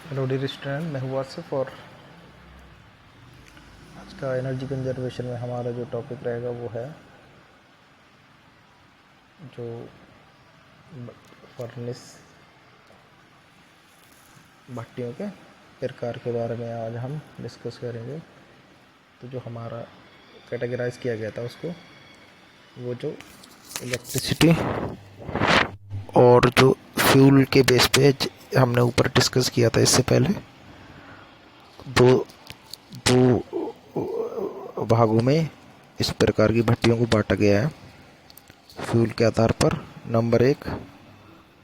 Hello dear student, मैं हूँ आसिफ और आज का एनर्जी कंजर्वेशन में हमारा जो टॉपिक रहेगा वो है जो फर्नेस भट्टियों के प्रकार के बारे में आज हम डिस्कस करेंगे। तो जो हमारा कैटेगराइज किया गया था उसको, वो जो इलेक्ट्रिसिटी और जो फ्यूल के बेस पे हमने ऊपर डिस्कस किया था इससे पहले, दो दो भागों में इस प्रकार की भट्टियों को बांटा गया है फ्यूल के आधार पर। नंबर 1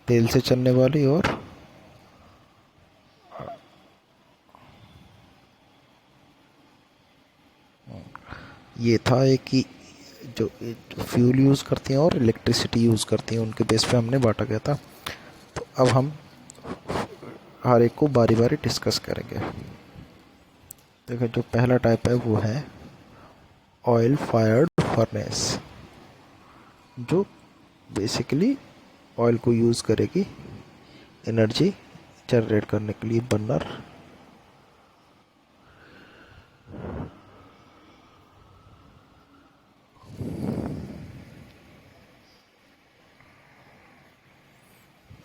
तेल से चलने वाली, और ये था एक कि जो फ्यूल यूज़ करती हैं और इलेक्ट्रिसिटी यूज़ करती हैं, उनके बेस पे हमने बांटा गया था। तो अब हम हर एक को बारी बारी डिस्कस करेंगे। देखो, जो पहला टाइप है वो है ऑयल फायर्ड फर्नेस, जो बेसिकली ऑयल को यूज़ करेगी एनर्जी जनरेट करने के लिए। बर्नर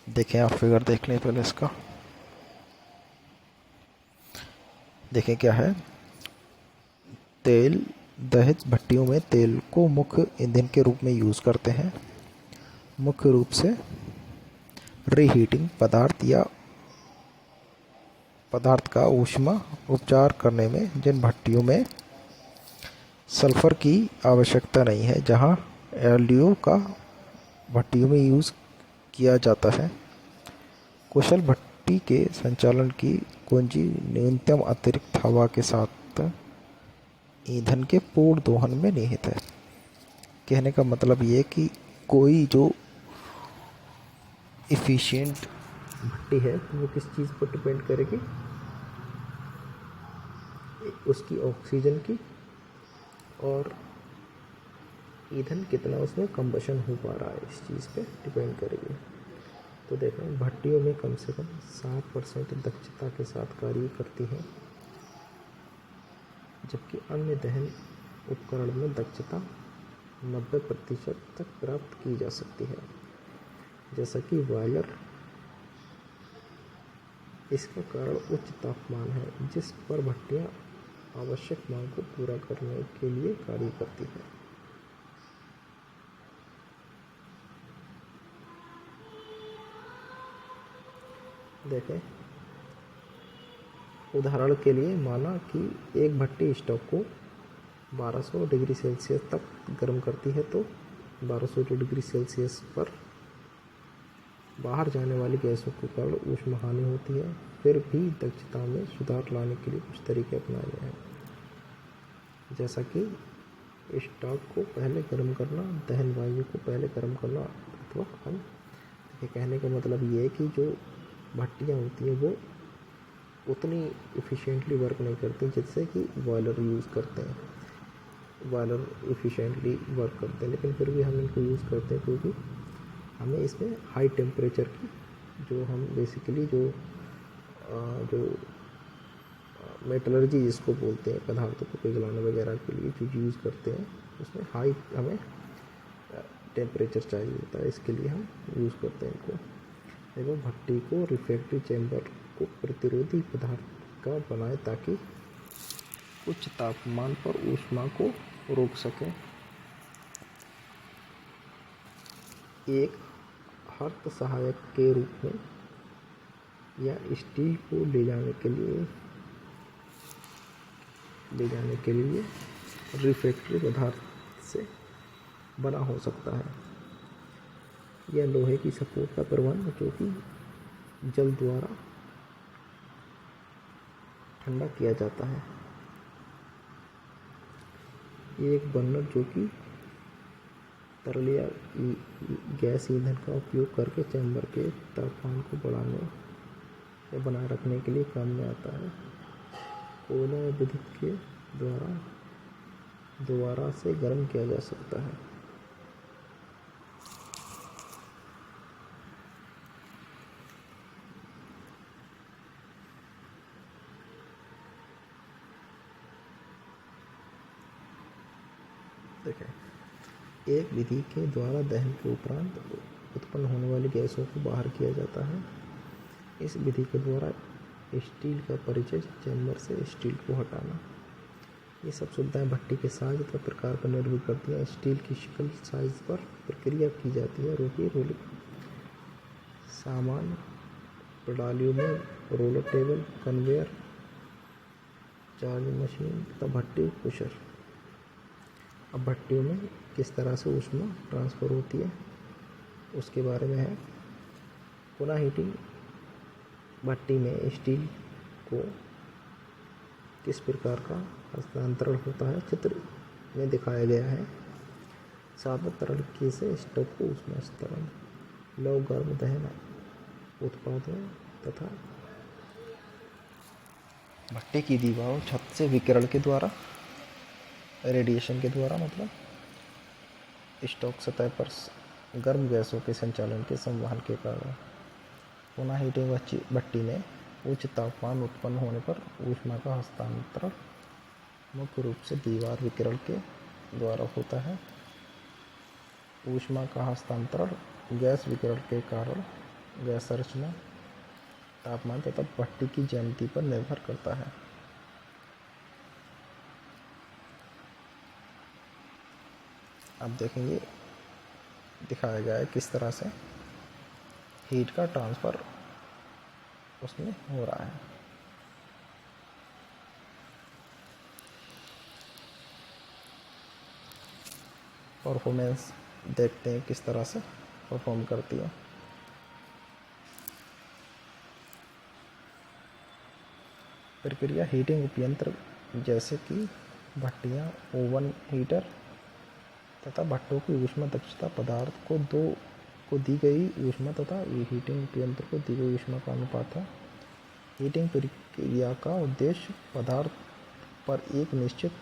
देखें, आप फिगर देख लें पहले इसका। देखें क्या है, तेल दहेज भट्टियों में तेल को मुख्य ईंधन के रूप में यूज़ करते हैं, मुख्य रूप से रीहीटिंग पदार्थ का ऊष्मा उपचार करने में। जिन भट्टियों में सल्फर की आवश्यकता नहीं है, जहां एलडीओ का भट्टियों में यूज़ किया जाता है। कुशल भट्टी के संचालन की कुंजी न्यूनतम अतिरिक्त हवा के साथ ईंधन के पूर्ण दोहन में निहित है। कहने का मतलब ये कि कोई जो इफ़िशिएंट भट्टी है वो किस चीज़ पर डिपेंड करेगी, उसकी ऑक्सीजन की और ईंधन कितना उसमें कंबशन हो पा रहा है, इस चीज़ पे डिपेंड करेगी। तो देखें, भट्टियों में कम से कम 60% दक्षता के साथ कार्य करती हैं, जबकि अन्य दहन उपकरण में दक्षता 90% तक प्राप्त की जा सकती है, जैसा कि बॉयलर। इसका कारण उच्च तापमान है जिस पर भट्टियां आवश्यक मांग को पूरा करने के लिए कार्य करती हैं। देखें, उदाहरण के लिए माना कि एक भट्टी स्टोव को 1200 डिग्री सेल्सियस तक गर्म करती है, तो 1200 डिग्री सेल्सियस पर बाहर जाने वाली गैसों के कारण ऊष्मा हानि होती है। फिर भी दक्षता में सुधार लाने के लिए कुछ तरीके अपनाए गए हैं, जैसा कि स्टोव को पहले गर्म करना, दहन वायु को पहले गर्म करना, अथवा हम कहने का मतलब ये है कि जो भट्टियाँ होती हैं वो उतनी इफ़िशिएंटली वर्क नहीं करती जिससे कि बॉयलर यूज़ करते हैं। बॉयलर इफ़िशिएंटली वर्क करते हैं, लेकिन फिर भी हम इनको यूज़ करते हैं क्योंकि हमें इसमें हाई टेम्परेचर की, जो हम बेसिकली जो मेटलर्जी जिसको बोलते हैं, पदार्थों को पिघलाने वगैरह के लिए जो यूज़ करते हैं, उसमें हाई हमें टेम्परेचर चाहिए होता है, इसके लिए हम यूज़ करते हैं इनको। एवं भट्टी को रिफ्रैक्टिव चैम्बर को प्रतिरोधी पदार्थ का बनाए ताकि उच्च तापमान पर ऊष्मा को रोक सकें। एक हर्त सहायक के रूप में या स्टील को ले जाने के लिए रिफ्रैक्टरी पदार्थ से बना हो सकता है, या लोहे की सपोर्ट का प्रबंध जो कि जल द्वारा ठंडा किया जाता है। एक बर्नर जो कि तरल या गैस ईंधन का उपयोग करके चैम्बर के तापमान को बढ़ाने या बनाए रखने के लिए काम में आता है। कोयला या विद्युत के द्वारा दोबारा से गर्म किया जा सकता है। देखें, एक विधि के द्वारा दहन के उपरांत उत्पन्न होने वाली गैसों को बाहर किया जाता है। इस विधि के द्वारा स्टील का परिचय चैम्बर से स्टील को हटाना। ये सब सुविधाएं भट्टी के साइज तथा प्रकार पर निर्भर करती हैं। स्टील की शिकल साइज पर प्रक्रिया की जाती है। रोलिंग सामान्य प्रणालियों में roller table, conveyor, charging machine तथा भट्टी पुशर। अब भट्टियों में किस तरह से ऊष्मा ट्रांसफ़र होती है उसके बारे में है। पुनः हीटिंग भट्टी में स्टील को किस प्रकार का हस्तांतरण होता है चित्र में दिखाया गया है। सादा तरल के से स्टोव को ऊष्मा स्तरण, लौ गर्म दहन उत्पादों तथा भट्टी की दीवारों छत से विकिरण के द्वारा, रेडिएशन के द्वारा मतलब स्टोव सतह पर गर्म गैसों के संचालन के संवहन के कारण। पुनः हीटिंग भट्टी में उच्च तापमान उत्पन्न होने पर ऊष्मा का हस्तांतरण मुख्य रूप से दीवार विकिरण के द्वारा होता है। ऊष्मा का हस्तांतरण गैस विकिरण के कारण गैस संरचना, तापमान तथा भट्टी की ज्यामिति पर निर्भर करता है। अब देखेंगे दिखाया गया है किस तरह से हीट का ट्रांसफ़र उसमें हो रहा है। परफॉर्मेंस देखते हैं किस तरह से परफॉर्म करती है। प्रक्रिया हीटिंग उपयंत्र जैसे कि भट्टियाँ, ओवन हीटर तथा भट्टों की ऊष्मा दक्षता पदार्थ को दी गई ऊष्मा तथा हीटिंग उपयंत्र को दी गई ऊष्मा का अनुपात है। हीटिंग प्रक्रिया का उद्देश्य पदार्थ पर एक निश्चित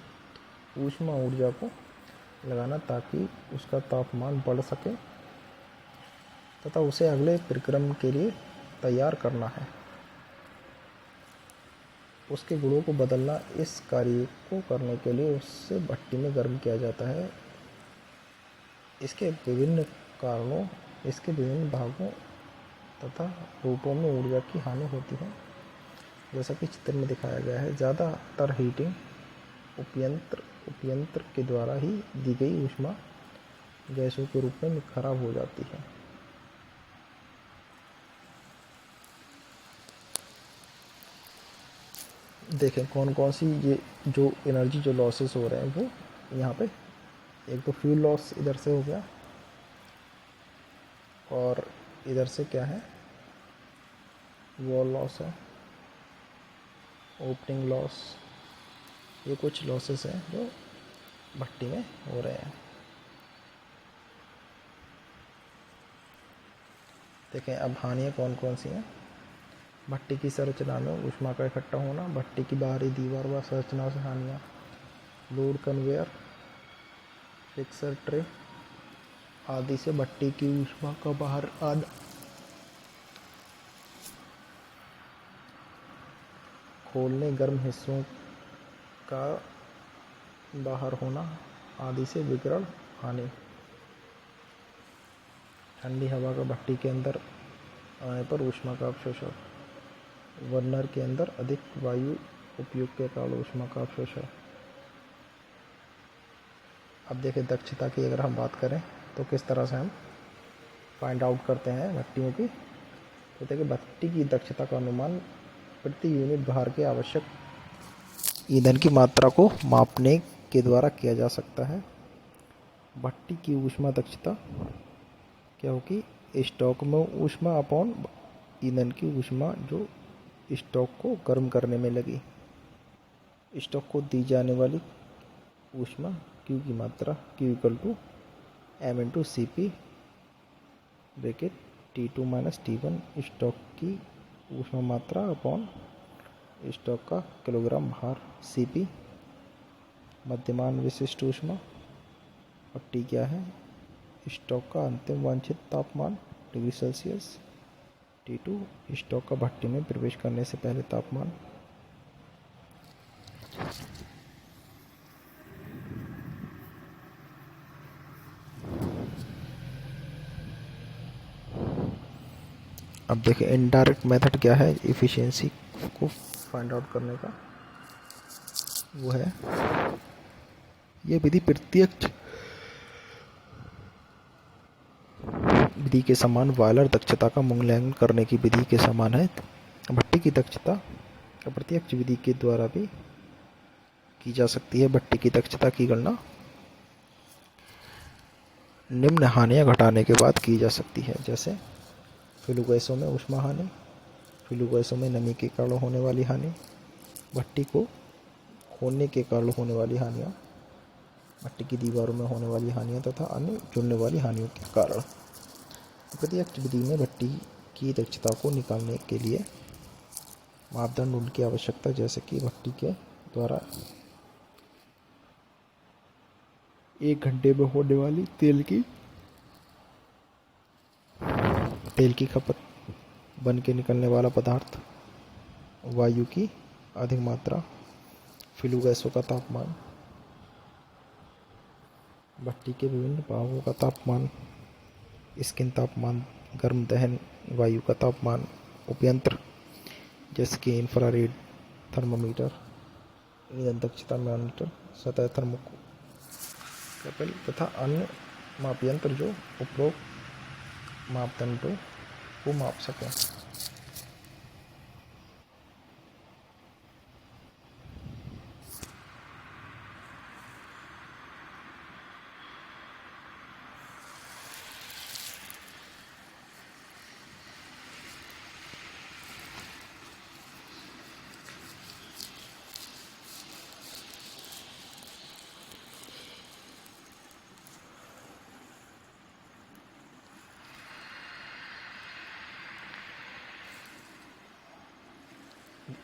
ऊष्मा ऊर्जा को लगाना ताकि उसका तापमान बढ़ सके तथा उसे अगले प्रक्रम के लिए तैयार करना है। उसके गुणों को बदलना। इस कार्य को करने के लिए उससे भट्टी में गर्म किया जाता है। इसके विभिन्न भागों तथा रूपों में ऊर्जा की हानि होती है, जैसा कि चित्र में दिखाया गया है। ज़्यादातर हीटिंग उपयंत्र के द्वारा ही दी गई ऊष्मा गैसों के रूप में खराब हो जाती है। देखें कौन कौन सी ये जो एनर्जी जो लॉसेस हो रहे हैं वो यहाँ पे, एक तो फ्यूल लॉस इधर से हो गया और इधर से क्या है, वॉल लॉस है, ओपनिंग लॉस, ये कुछ लॉसेस हैं जो भट्टी में हो रहे हैं। देखें अब हानियाँ कौन कौन सी हैं। भट्टी की संरचना में ऊष्मा का इकट्ठा होना, भट्टी की बाहरी दीवार व संरचना से हानियाँ, लोड कन्वेयर, फिक्सर ट्रे आदि से भट्टी की ऊष्मा का बाहर आना, खोलने गर्म हिस्सों का बाहर होना आदि से विकिरण हानि, ठंडी हवा का भट्टी के अंदर आने पर ऊष्मा का अवशोषण, बर्नर के अंदर अधिक वायु उपयोग के कारण ऊष्मा का अवशोषण। अब देखिए दक्षता की अगर हम बात करें तो किस तरह से हम फाइंड आउट करते हैं भट्टियों की। तो देखिए भट्टी की दक्षता का अनुमान प्रति यूनिट भार के आवश्यक ईंधन की मात्रा को मापने के द्वारा किया जा सकता है। भट्टी की ऊष्मा दक्षता क्या होगी, स्टोव में ऊष्मा अपॉन ईंधन की ऊष्मा जो स्टोव को गर्म करने में लगी। स्टोव को दी जाने वाली ऊष्मा Q की मात्रा Q equal to M/CP bracket T2 - T1 stove की ऊष्मा मात्रा अपॉन स्टोव का किलोग्राम भार CP, मध्यमान विशिष्ट ऊष्मा, और T क्या है, स्टोव का अंतिम वांछित तापमान डिग्री सेल्सियस, T2 स्टोव का भट्टी में प्रवेश करने से पहले तापमान। अब देखें इनडायरेक्ट मेथड क्या है इफ़िशियंसी को फाइंड आउट करने का, वो है ये विधि प्रत्यक्ष विधि के समान बॉयलर दक्षता का मूल्यांकन करने की विधि के समान है। भट्टी की दक्षता प्रत्यक्ष विधि के द्वारा भी की जा सकती है। भट्टी की दक्षता की गणना निम्न हानियाँ घटाने के बाद की जा सकती है, जैसे फ्लू गैसों में ऊष्मा हानि, फ्लू गैसों में नमी के कारण होने वाली हानि, भट्टी को खोलने के कारण होने वाली हानियाँ, भट्टी की दीवारों में होने वाली हानियाँ तथा अन्य जुड़ने वाली हानियों के कारण। प्रत्यक्ष विधि में भट्टी की दक्षता को निकालने के लिए मापदंड उनकी आवश्यकता, जैसे कि भट्टी के द्वारा 1 घंटे में होने वाली तेल की खपत, बन के निकलने वाला पदार्थ, वायु की अधिक मात्रा, फ्लू गैसों का तापमान, भट्टी के विभिन्न भागों का तापमान, स्किन तापमान, गर्म दहन वायु का तापमान, उपयंत्र जैसे कि इंफ्रारेड थर्मामीटर, ईंधन दक्षता मैनोमीटर, सतह थर्मोकपल तथा अन्य मापयंत्र जो उपरोक्त मापदंडों को माप सकें।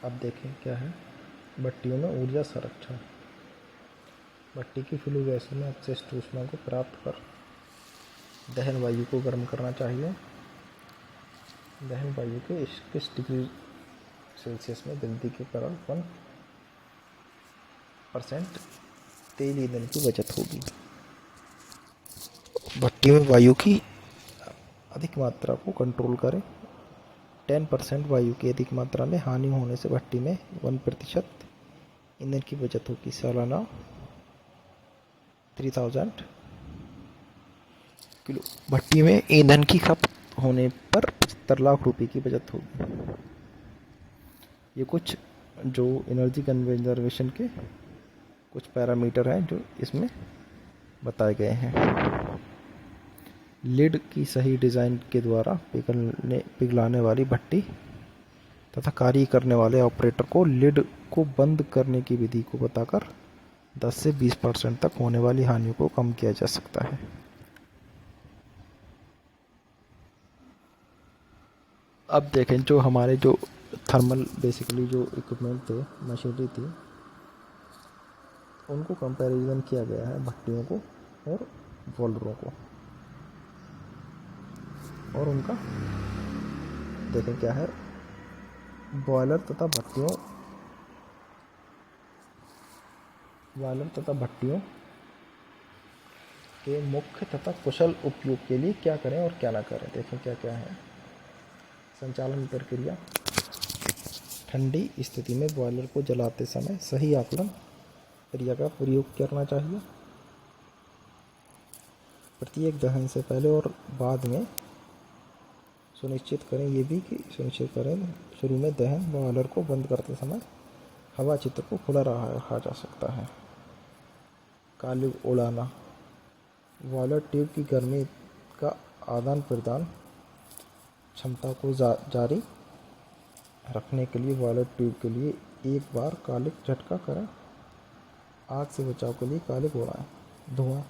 अब देखें क्या है भट्टियों में ऊर्जा संरक्षण। भट्टी की फ्लू गैसों में अपशिष्ट ऊष्मा को प्राप्त कर दहन वायु को गर्म करना चाहिए। दहन वायु के 21 डिग्री सेल्सियस में वृद्धि के कारण 1% तेल ईंधन की बचत होगी। भट्टी में वायु की अधिक मात्रा को कंट्रोल करें। 10% वायु की अधिक मात्रा में हानि होने से भट्टी में 1% ईंधन की बचत होगी। सालाना 3000 किलो भट्टी में ईंधन की खपत होने पर 75 लाख रुपए की बचत होगी। ये कुछ जो एनर्जी कंजर्वेशन के कुछ पैरामीटर हैं जो इसमें बताए गए हैं। लिड की सही डिज़ाइन के द्वारा पिघलाने वाली भट्टी तथा कार्य करने वाले ऑपरेटर को लिड को बंद करने की विधि को बताकर 10 से 20% तक होने वाली हानियों को कम किया जा सकता है। अब देखें जो हमारे जो थर्मल बेसिकली जो इक्विपमेंट थे, मशीनरी थी, उनको कंपैरिजन किया गया है भट्टियों को और बॉयलरों को, और उनका देखें क्या है बॉयलर तथा भट्टियों के मुख्य तथा कुशल उपयोग के लिए क्या करें और क्या ना करें। देखें क्या क्या है। संचालन प्रक्रिया। ठंडी स्थिति में बॉयलर को जलाते समय सही आकलन क्रिया का प्रयोग करना चाहिए। प्रत्येक दहन से पहले और बाद में सुनिश्चित करें शुरू में दहन बॉयलर को बंद करते समय हवा चित्र को खुला रखा जा सकता है। कालिक उड़ाना। बॉयलर ट्यूब की गर्मी का आदान प्रदान क्षमता को जारी रखने के लिए बॉयलर ट्यूब के लिए एक बार कालिक झटका करें। आग से बचाव के लिए कालिक उड़ाएं। धुआं।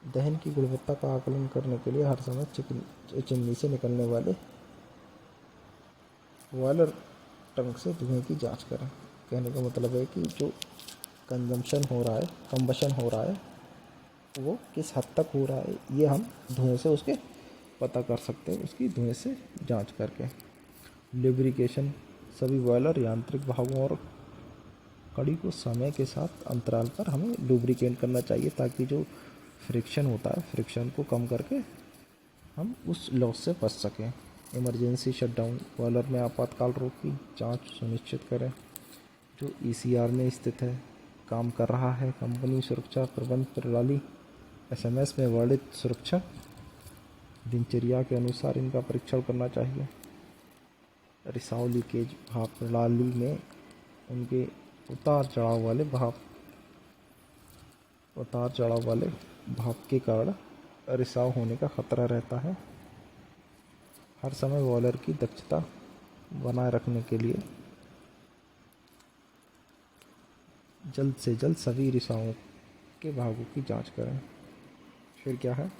दहन की गुणवत्ता का आकलन करने के लिए हर समय चिमनी से निकलने वाले बॉयलर टंक से धुएं की जांच करें। कहने का मतलब है कि जो कंबशन हो रहा है वो किस हद तक हो रहा है, ये हम धुएं से उसके पता कर सकते हैं, उसकी धुएं से जांच करके। लुब्रिकेशन। सभी बॉयलर यांत्रिक भागों और कड़ी को समय के साथ अंतराल पर हमें लुब्रिकेट करना चाहिए ताकि जो फ्रिक्शन होता है फ्रिक्शन को कम करके हम उस लॉस से बच सकें। इमरजेंसी शटडाउन, बॉयलर में आपातकाल रोक की जांच सुनिश्चित करें। जो ईसीआर में स्थित है, काम कर रहा है। कंपनी सुरक्षा प्रबंध प्रणाली एसएमएस में वर्णित सुरक्षा दिनचर्या के अनुसार इनका परीक्षण करना चाहिए। रिसाव लीकेज, भाप प्रणाली में उनके उतार चढ़ाव वाले भाप के कारण रिसाव होने का खतरा रहता है। हर समय बॉयलर की दक्षता बनाए रखने के लिए जल्द से जल्द सभी रिसावों के भागों की जांच करें। फिर क्या है,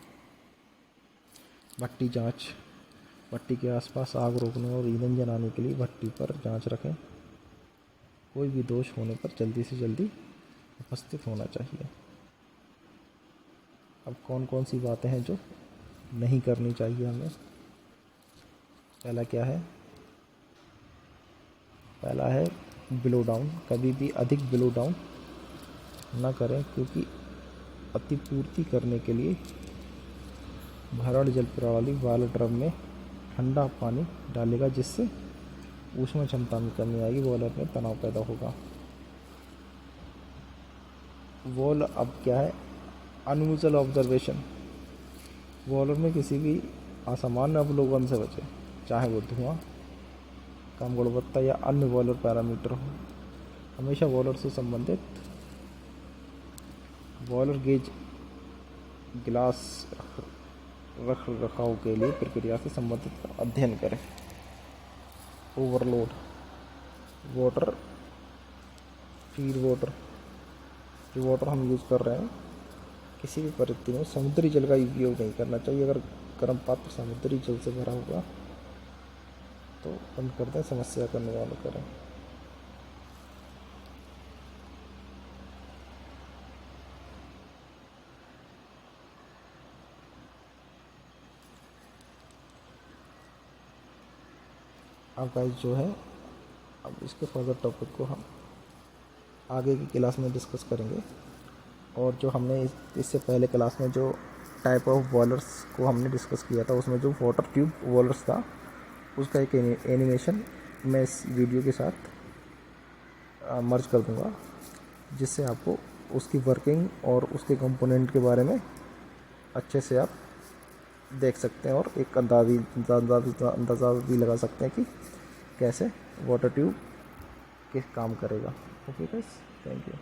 भट्टी जांच। भट्टी के आसपास आग रोकने और ईंधन जलाने के लिए भट्टी पर जांच रखें। कोई भी दोष होने पर जल्दी से जल्दी उपस्थित होना चाहिए। अब कौन कौन सी बातें हैं जो नहीं करनी चाहिए हमें। पहला है ब्लो डाउन। कभी भी अधिक ब्लो डाउन न करें, क्योंकि अतिपूर्ति करने के लिए भरण जल प्रणाली वाले ड्रम में ठंडा पानी डालेगा, जिससे ऊष्मा क्षमता में कमी आएगी, बॉयलर में तनाव पैदा होगा। अब क्या है, अनयूजुअल ऑब्जर्वेशन। बॉयलर में किसी भी असामान्य अवलोकन से बचें, चाहे वो धुआं, कम गुणवत्ता या अन्य बॉयलर पैरामीटर हो। हमेशा बॉयलर से संबंधित बॉयलर गेज गिलास रख रखाव के लिए प्रक्रिया से संबंधित अध्ययन करें। ओवरलोड वाटर, फीड वाटर, जो वाटर हम यूज़ कर रहे हैं, किसी भी परिस्थिति में समुद्री जल का उपयोग नहीं करना चाहिए। अगर गर्म पात्र समुद्री जल से भरा होगा तो बंद कर दें, समस्या का निवारण करें। अब गाइस जो है, अब इसके फर्दर टॉपिक को हम आगे की क्लास में डिस्कस करेंगे। और जो हमने इससे पहले क्लास में जो टाइप ऑफ बॉयलर्स को हमने डिस्कस किया था, उसमें जो वाटर ट्यूब बॉयलर्स था, उसका एक एनिमेशन मैं इस वीडियो के साथ मर्ज कर दूंगा, जिससे आपको उसकी वर्किंग और उसके कंपोनेंट के बारे में अच्छे से आप देख सकते हैं और एक अंदाज़ा भी लगा सकते हैं कि कैसे वाटर ट्यूब किस काम करेगा। Okay guys, thank you.